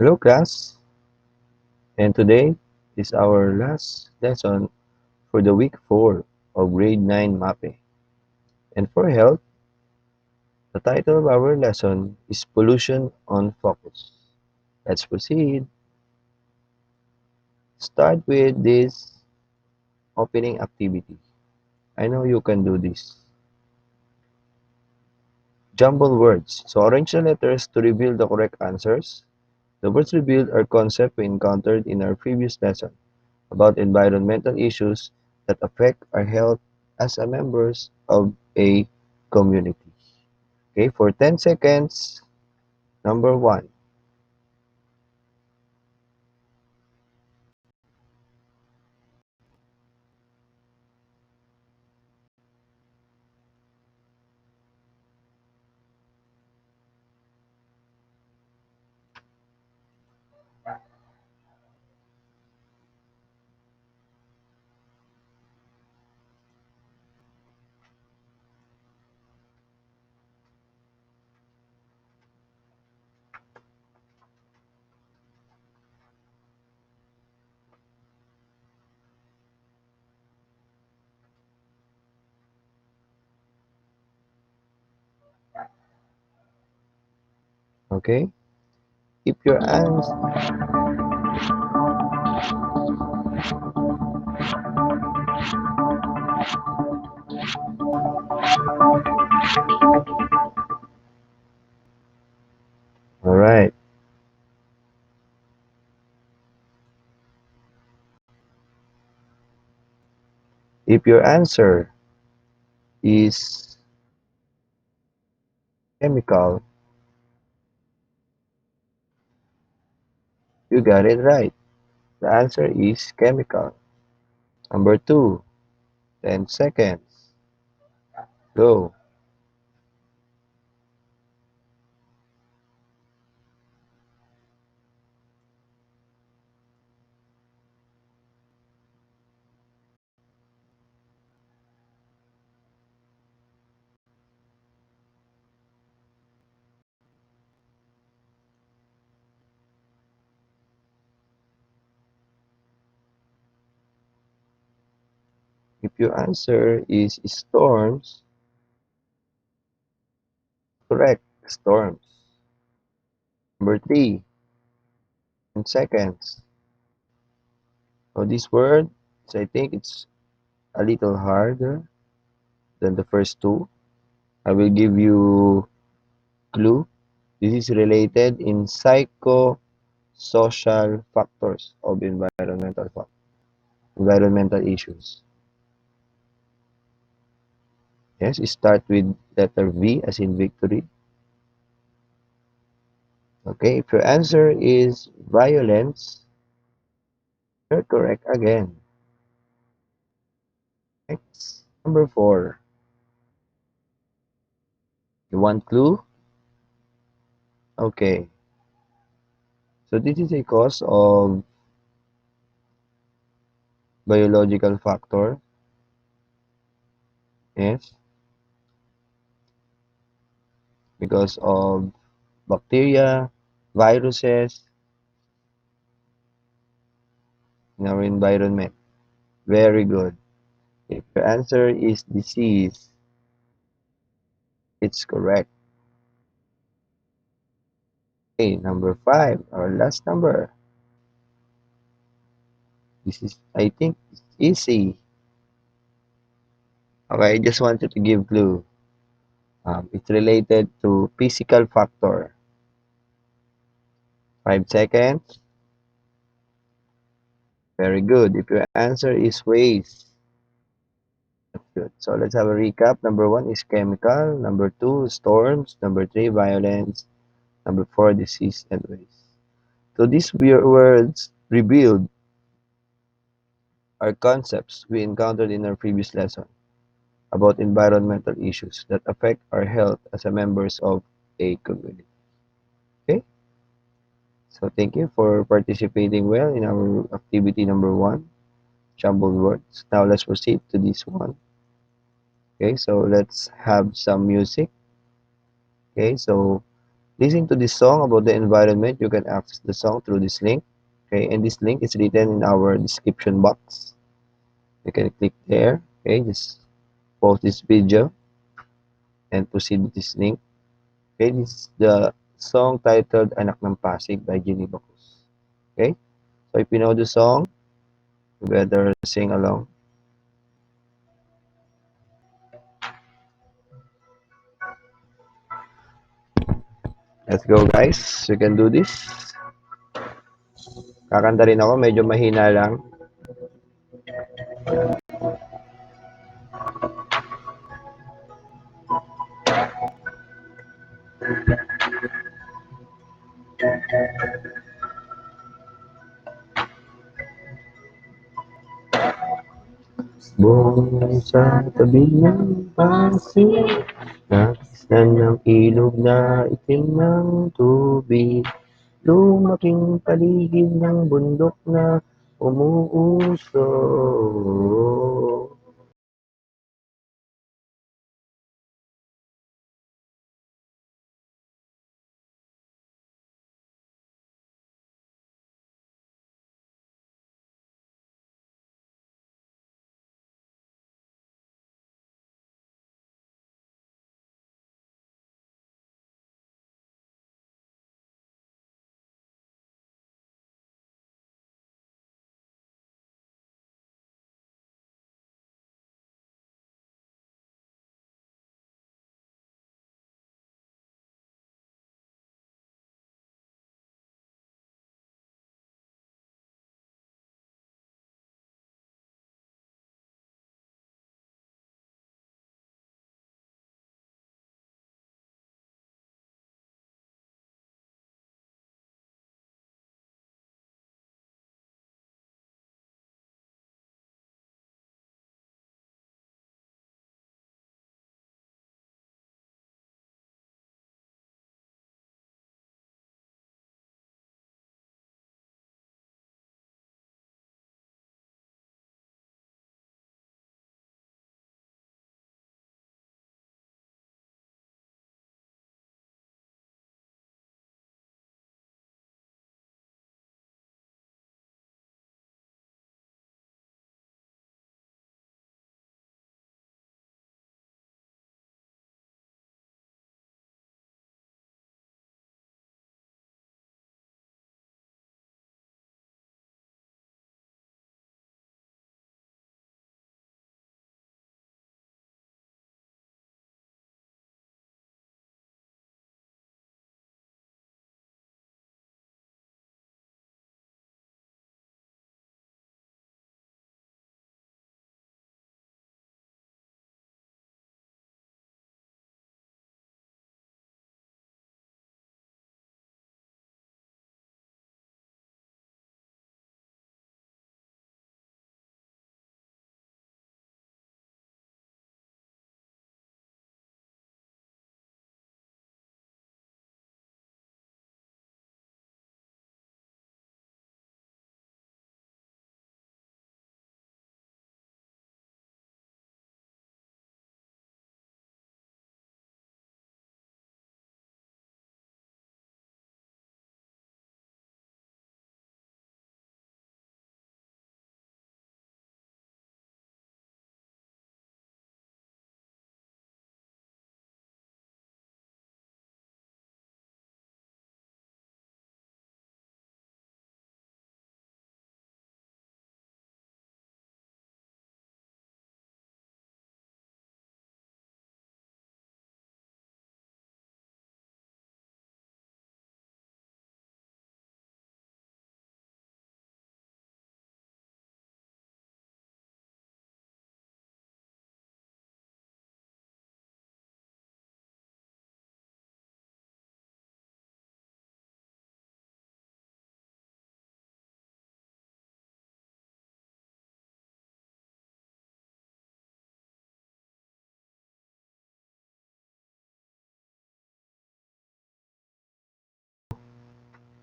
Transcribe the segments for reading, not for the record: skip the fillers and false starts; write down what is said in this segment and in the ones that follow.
Hello class, and today is our last lesson for the week 4 of grade 9 MAPE. And for health, the title of our lesson is Pollution on Focus. Let's proceed. Start with this opening activity. I know you can do this. Jumble words. So arrange the letters to reveal the correct answers. The words revealed are concepts we encountered in our previous lesson about environmental issues that affect our health as a members of a community. Okay, for 10 seconds, number 1. Okay, if your answer, all right, if your answer is chemical, you got it right. The answer is chemical. Number 2, 10 seconds. Go. If your answer is storms, correct, storms. Number 3, 10 seconds. So this word, so I think it's a little harder than the first two. I will give you clue. This is related in psychosocial factors of environmental issues. Yes, start with letter V as in victory. Okay, if your answer is violence, you're correct again. Next, number 4. You want clue? Okay. So this is a cause of biological factor. Yes, because of bacteria, viruses in our environment. Very good. If your answer is disease, it's correct. Okay, number 5, our last number. This is, I think, it's easy. Okay, I just wanted to give clue. It's related to physical factor. 5 seconds. Very good. If your answer is waste, that's good. So let's have a recap. Number 1 is chemical. Number 2, storms. Number 3, violence. Number 4, disease and waste. So these words revealed are concepts we encountered in our previous lesson about environmental issues that affect our health as a members of a community. Okay? So thank you for participating well in our activity number 1, jumbled words. Now let's proceed to this one. Okay, so let's have some music. Okay, so Listen to this song about the environment. You can access the song through this link. Okay, and this link is written in our description box. You can click there. Okay, just pause this video and proceed with this link. Okay, this is the song titled Anak ng Pasig by Jenny Bacus. Okay, so if you know the song, you better sing along. Let's go guys, you can do this. Kakanta rin ako, medyo mahina lang. Buong sa tabi ng Pasig, nagisnan ng ilog na itim ng tubig. Lumaking paligid ng bundok na umuusok.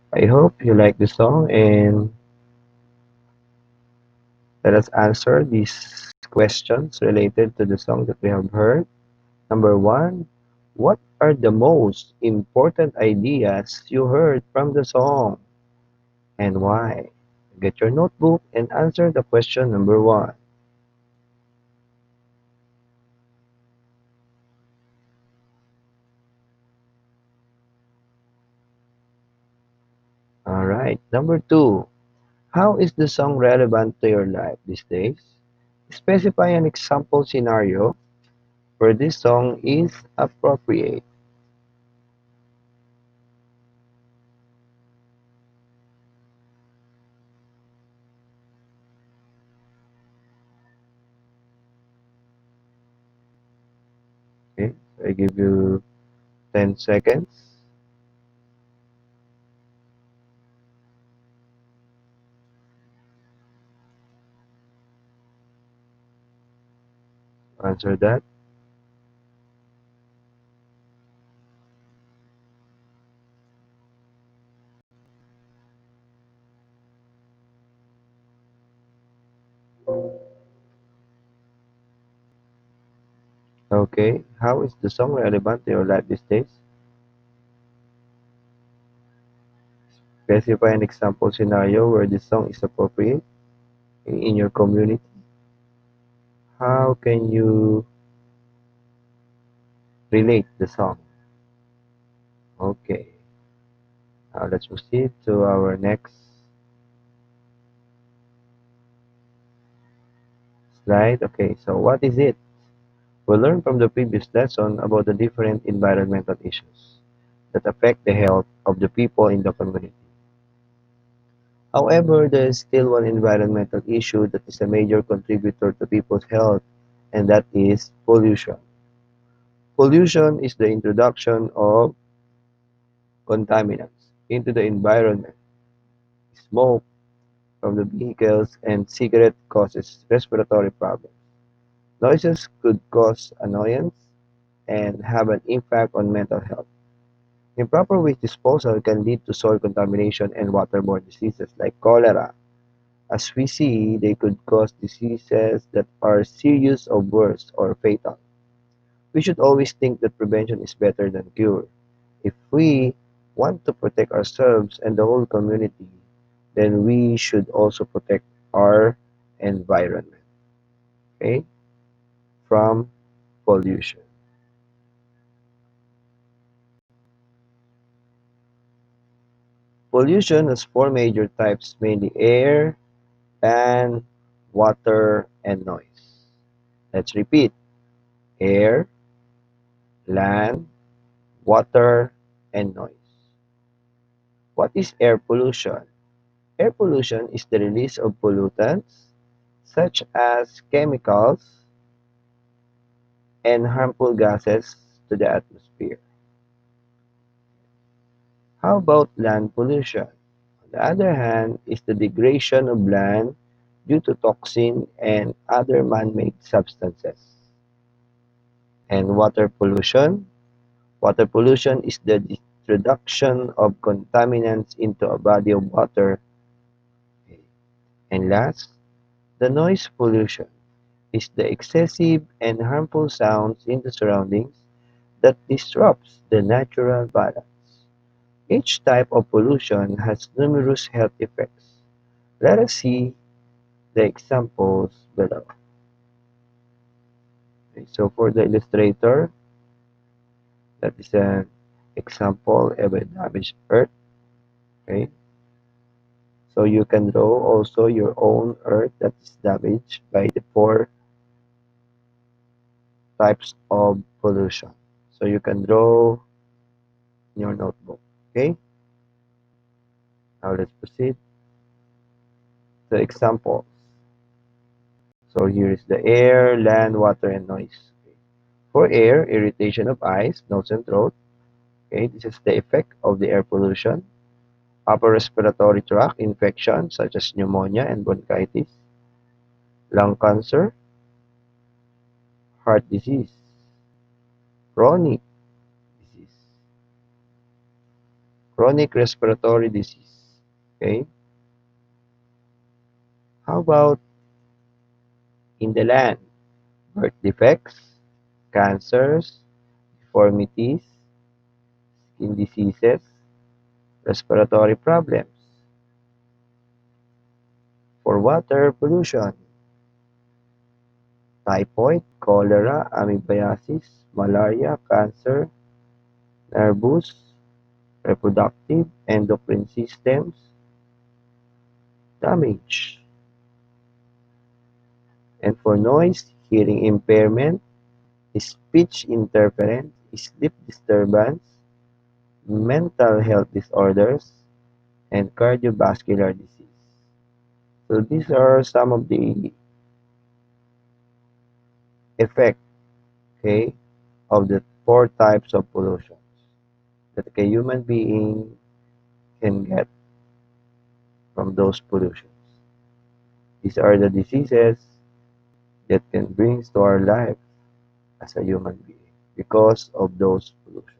I hope you like the song and let us answer these questions related to the song that we have heard. Number one, What are the most important ideas you heard from the song and why? Get your notebook and answer the question number one. Alright, number two. How is the song relevant to your life these days? Specify an example scenario where this song is appropriate. Okay, so I give you 10 seconds to answer that. Okay, how is the song relevant to your life these days? Specify an example scenario where this song is appropriate in your community. How can you relate the song? Okay, now let's proceed to our next slide. Okay, so what is it? We learned from the previous lesson about the different environmental issues that affect the health of the people in the community. However, there is still one environmental issue that is a major contributor to people's health, and that is pollution. Pollution is the introduction of contaminants into the environment. Smoke from the vehicles and cigarette causes respiratory problems. Noises could cause annoyance and have an impact on mental health. Improper waste disposal can lead to soil contamination and waterborne diseases like cholera. As we see, they could cause diseases that are serious or worse or fatal. We should always think that prevention is better than cure. If we want to protect ourselves and the whole community, then we should also protect our environment, okay, from pollution. Pollution has four major types, mainly air, land, water, and noise. Let's repeat: air, land, water, and noise. What is air pollution? Air pollution is the release of pollutants such as chemicals and harmful gases to the atmosphere. How about land pollution? On the other hand, is the degradation of land due to toxin and other man-made substances. And water pollution? Water pollution is the introduction of contaminants into a body of water. And last, the noise pollution is the excessive and harmful sounds in the surroundings that disrupts the natural balance. Each type of pollution has numerous health effects. Let us see the examples below. Okay, so for the illustrator, that is an example of a damaged earth. Okay, so you can draw also your own earth that is damaged by the four types of pollution. So you can draw in your notebook. Okay, now let's proceed to examples. So here is the air, land, water, and noise. Okay. For air, irritation of eyes, nose, and throat. Okay, this is the effect of the air pollution. Upper respiratory tract infection such as pneumonia and bronchitis, lung cancer, heart disease, chronic disease, chronic respiratory disease. Okay, how about in the land? Birth defects, cancers, deformities, skin diseases, respiratory problems. For water pollution, typhoid, cholera, amoebiasis, malaria, cancer, nervous, reproductive, endocrine systems damage. And for noise, hearing impairment, speech interference, sleep disturbance, mental health disorders, and cardiovascular disease. So these are some of the effects, okay, of the four types of pollution that a human being can get from those pollutions. These are the diseases that can bring to our life as a human being because of those pollutions.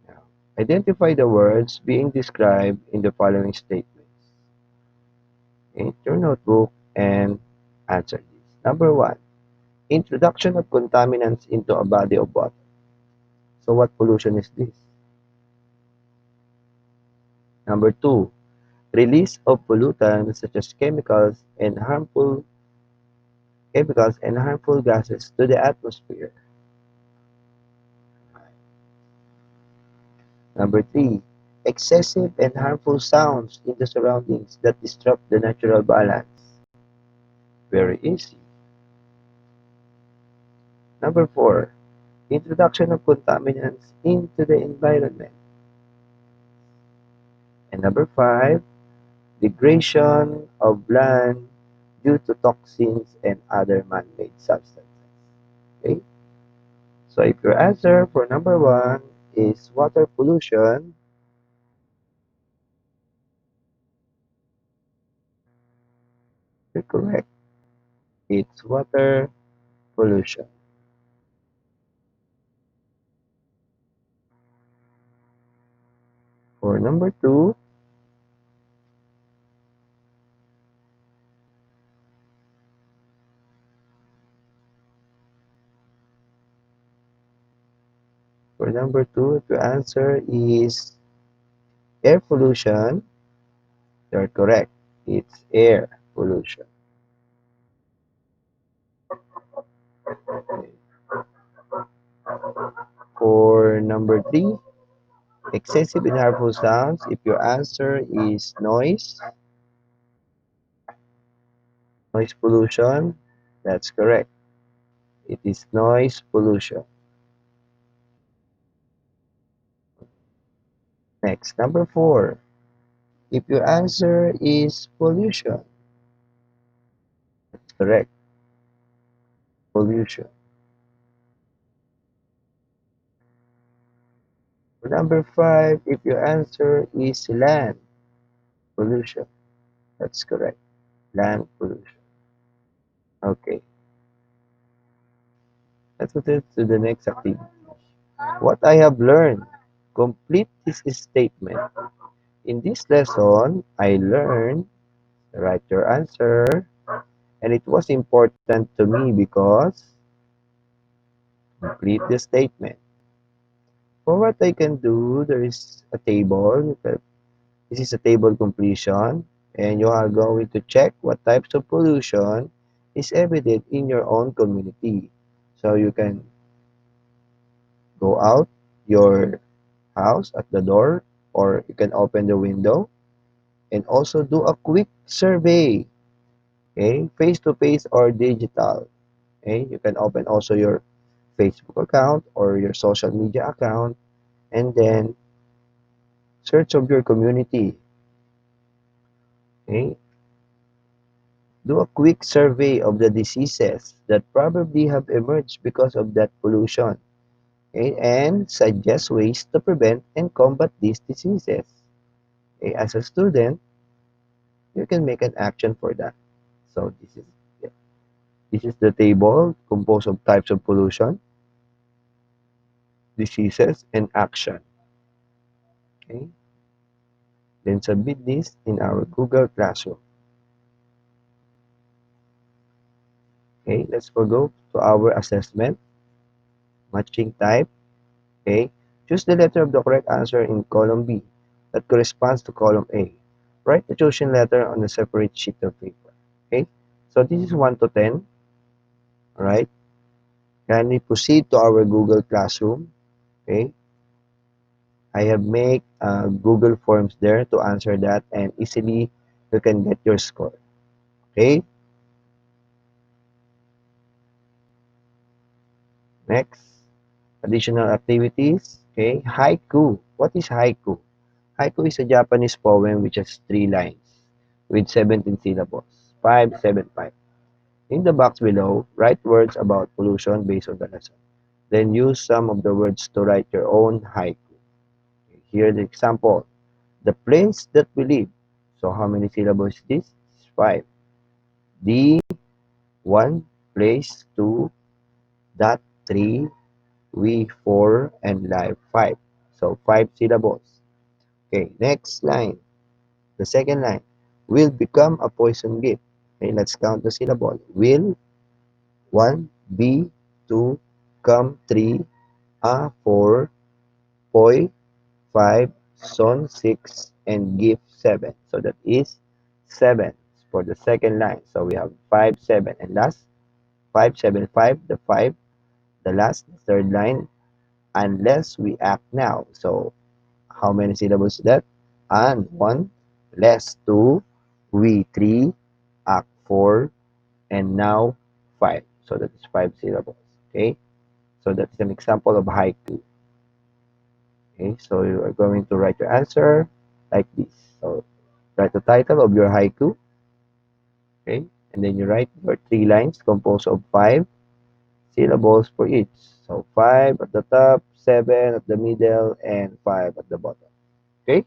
Now, identify the words being described in the following statements. Okay, your notebook and answer this. Number one, introduction of contaminants into a body of water. So what pollution is this? Number two, release of pollutants such as chemicals and harmful gases to the atmosphere. Number three, excessive and harmful sounds in the surroundings that disrupt the natural balance. Very easy. Number four, introduction of contaminants into the environment. And number five, degradation of land due to toxins and other man-made substances. Okay? So if your answer for number one is water pollution, you're correct. It's water pollution. For number two, if your answer is air pollution, you're correct. It's air pollution. Okay. For number three, excessive and harmful sounds. If your answer is noise pollution, that's correct. It is noise pollution. Next, number four. If your answer is pollution, that's correct. Pollution. For number five, if your answer is land pollution, that's correct. Land pollution. Okay, let's go to the next activity. What I have learned. Complete this statement. In this lesson, I learned write your answer, and it was important to me because complete the statement. For what I can do, there is a table. This is a table completion, and you are going to check what types of pollution is evident in your own community. So you can go out your house at the door, or you can open the window and also do a quick survey, okay, face to face or digital. Okay, you can open also your Facebook account or your social media account, and then search of your community. Okay, do a quick survey of the diseases that probably have emerged because of that pollution. Okay, and suggest ways to prevent and combat these diseases. Okay, as a student, you can make an action for that. So this is the table composed of types of pollution, diseases, and action. Okay, then submit this in our Google Classroom. Okay, let's go to our assessment. Matching type. Okay. Choose the letter of the correct answer in column B that corresponds to column A. Write the chosen letter on a separate sheet of paper. Okay. So this is 1 to 10. Alright. Kindly proceed to our Google Classroom. Okay. I have made Google Forms there to answer that, and easily you can get your score. Okay. Next, additional activities. Okay. Haiku. What is haiku? Haiku is a Japanese poem which has 3 lines with 17 syllables. 5, 7, 5. In the box below, write words about pollution based on the lesson. Then use some of the words to write your own haiku. Here's the example. The place that we live. So how many syllables is this? It's 5. The one, place, 2, that, 3, we, 4, and live, 5. So 5 syllables. Okay, next line. The second line. Will become a poison gift. Okay, let's count the syllable. Will, 1, be, 2, come, 3, a, 4, poi, 5, son, 6, and give, 7. So that is 7 for the second line. So we have 5, 7, and last 5, 7, 5, the 5, the last, the third line, unless we act now. So how many syllables is that? And 1, less 2, we 3, act 4, and now 5. So that is 5 syllables. Okay. So that's an example of haiku. Okay. So you are going to write your answer like this. So write the title of your haiku. Okay. And then you write your 3 lines composed of 5 syllables for each. So 5 at the top, 7 at the middle, and 5 at the bottom. Okay?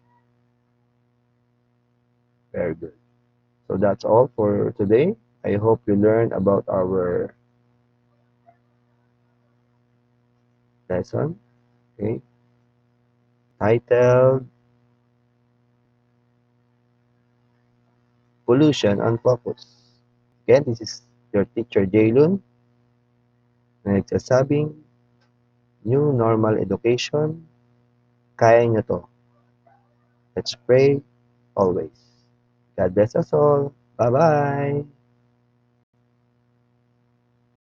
Very good. So that's all for today. I hope you learned about our lesson. Okay? Titled Pollution on Focus. Again, this is your teacher Jaylun na nagsasabing New Normal Education. Kaya nyo to. Let's pray always. God bless us all. Bye-bye.